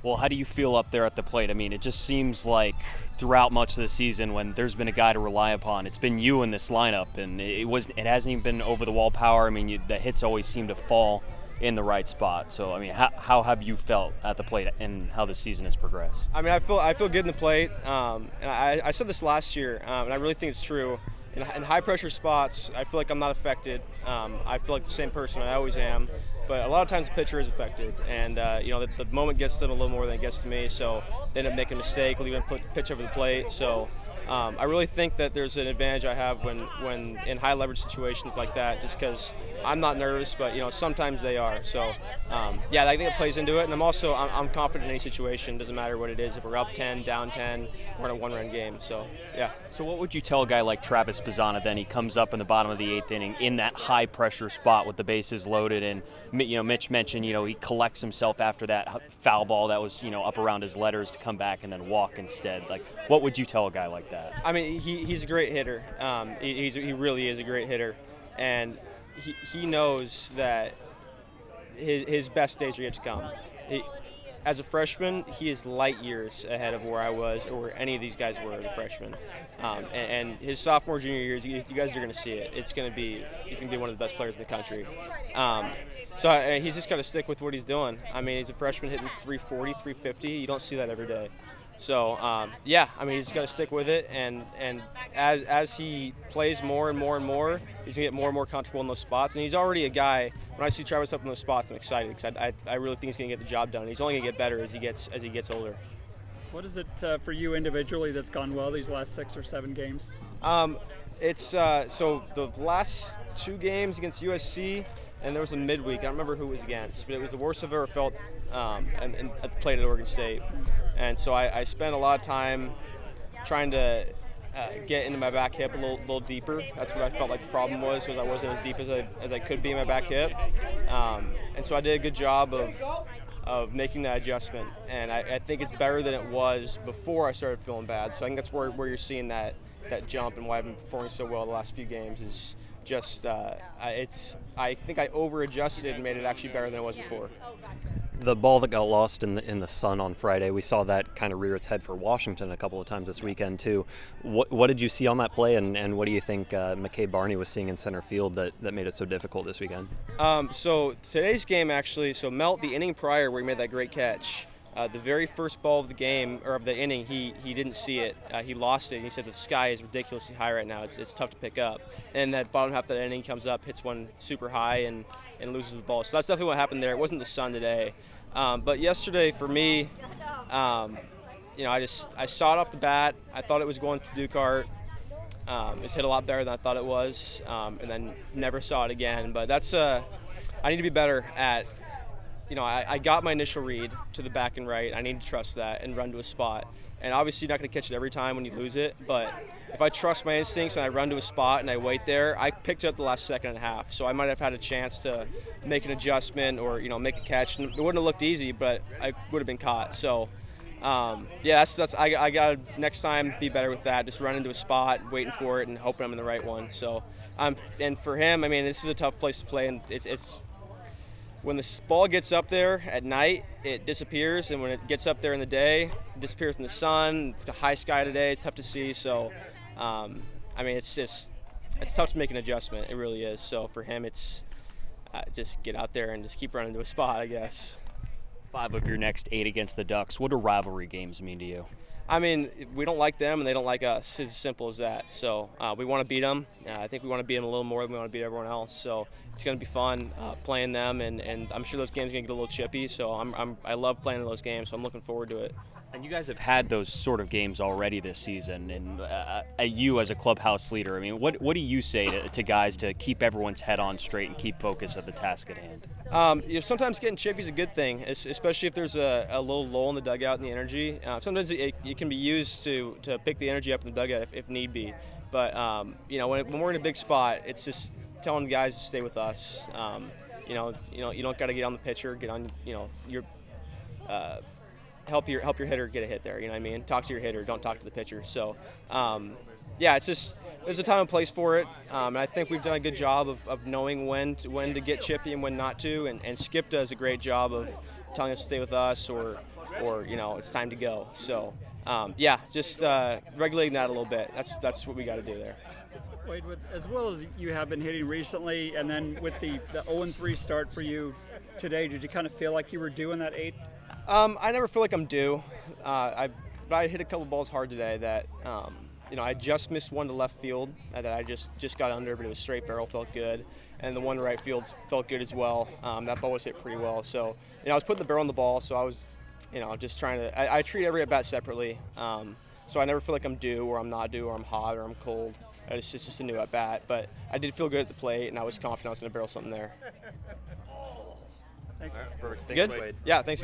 Well, how do you feel up there at the plate? I mean, it just seems like throughout much of the season when there's been a guy to rely upon, it's been you in this lineup, and it hasn't even been over-the-wall power. I mean, the hits always seem to fall in the right spot. So, I mean, how have you felt at the plate and how the season has progressed? I mean, I feel good in the plate, and I said this last year, and I really think it's true. In high-pressure spots, I feel like I'm not affected. I feel like the same person I always am. But a lot of times the pitcher is affected, and the moment gets them a little more than it gets to me, so they end up making a mistake, leaving a pitch over the plate. So I really think that there's an advantage I have when in high leverage situations like that, just because I'm not nervous, but sometimes they are. So I think it plays into it, and I'm confident in any situation. Doesn't matter what it is. If we're up 10, down 10, we're in a one-run game. So yeah. So what would you tell a guy like Travis Bazzana then? He comes up in the bottom of the 8th inning in that high pressure spot with the bases loaded, and Mitch mentioned he collects himself after that foul ball that was up around his letters to come back and then walk instead. Like, what would you tell a guy like that? I mean, he's a great hitter. He really is a great hitter, and he knows that his best days are yet to come. As a freshman, he is light years ahead of where I was or where any of these guys were as a freshman. And his sophomore, junior years, you guys are going to see it. He's going to be one of the best players in the country. So he's just got to stick with what he's doing. I mean, he's a freshman hitting 340, 350. You don't see that every day. So, he's just got to stick with it, and as he plays more and more and more, he's going to get more and more comfortable in those spots. And he's already a guy, when I see Travis up in those spots, I'm excited because I really think he's going to get the job done. He's only going to get better as he gets older. What is it for you individually that's gone well these last 6 or 7 games? It's so the last 2 games against USC, and there was a midweek. I don't remember who it was against, but it was the worst I've ever felt at the plate at Oregon State. And so I spent a lot of time trying to get into my back hip a little deeper. That's what I felt like the problem was I wasn't as deep as I could be in my back hip. And so I did a good job of making that adjustment. And I think it's better than it was before I started feeling bad. So I think that's where you're seeing that jump and why I've been performing so well the last few games is just I think I over-adjusted and made it actually better than it was before. The ball that got lost in the sun on Friday, we saw that kind of rear its head for Washington a couple of times this weekend too. What did you see on that play, and what do you think McKay Barney was seeing in center field that made it so difficult this weekend? So today's game actually, Melt, the inning prior where he made that great catch, the very first ball of the game, or of the inning, he didn't see it. He lost it, and he said the sky is ridiculously high right now. It's tough to pick up. And that bottom half of that inning comes up, hits one super high, and loses the ball. So that's definitely what happened there. It wasn't the sun today. But yesterday for me, I saw it off the bat. I thought it was going to Dukart. It's hit a lot better than I thought it was, and then never saw it again. But that's I need to be better at. I got my initial read to the back and right. I need to trust that and run to a spot. And obviously you're not going to catch it every time when you lose it, but if I trust my instincts and I run to a spot and I wait there, I picked it up the last second and a half. So I might have had a chance to make an adjustment or, make a catch. And it wouldn't have looked easy, but I would have been caught. So, that's I got to next time be better with that. Just run into a spot, waiting for it, and hoping I'm in the right one. So, and for him, I mean, this is a tough place to play, and it's when the ball gets up there at night, it disappears, and when it gets up there in the day, it disappears in the sun. It's a high sky today, it's tough to see. So, it's tough to make an adjustment. It really is. So for him, it's just get out there and just keep running to a spot, I guess. 5 of your next 8 against the Ducks. What do rivalry games mean to you? I mean, we don't like them and they don't like us. It's as simple as that. So we want to beat them. I think we want to beat them a little more than we want to beat everyone else. So it's going to be fun playing them, and I'm sure those games are going to get a little chippy. So I love playing those games, so I'm looking forward to it. And you guys have had those sort of games already this season, and you as a clubhouse leader, I mean, what do you say to guys to keep everyone's head on straight and keep focus at the task at hand? Sometimes getting chippy is a good thing, especially if there's a little lull in the dugout in the energy. Sometimes it can be used to pick the energy up in the dugout if need be. But when we're in a big spot, it's just telling the guys to stay with us. You don't got to get on the pitcher, get on your help your hitter get a hit there. You know what I mean? Talk to your hitter, don't talk to the pitcher. So it's just there's a time and place for it. And I think we've done a good job of knowing when to get chippy and when not to. And Skip does a great job of telling us to stay with us, or or it's time to go. So just regulating that a little bit. That's what we got to do there. Wade, as well as you have been hitting recently, and then with the 0-3 start for you today, did you kind of feel like you were due in that 8th? I never feel like I'm due. I hit a couple balls hard today that I just missed one to left field that I just got under, but it was straight barrel, felt good. And the one to right field felt good as well. That ball was hit pretty well. So, I was putting the barrel on the ball, so I was, just trying to – I treat every at-bat separately. So I never feel like I'm due or I'm not due or I'm hot or I'm cold. It's just a new at-bat. But I did feel good at the plate, and I was confident I was going to barrel something there. Thanks. All right, perfect. Good? Wade. Yeah, thanks.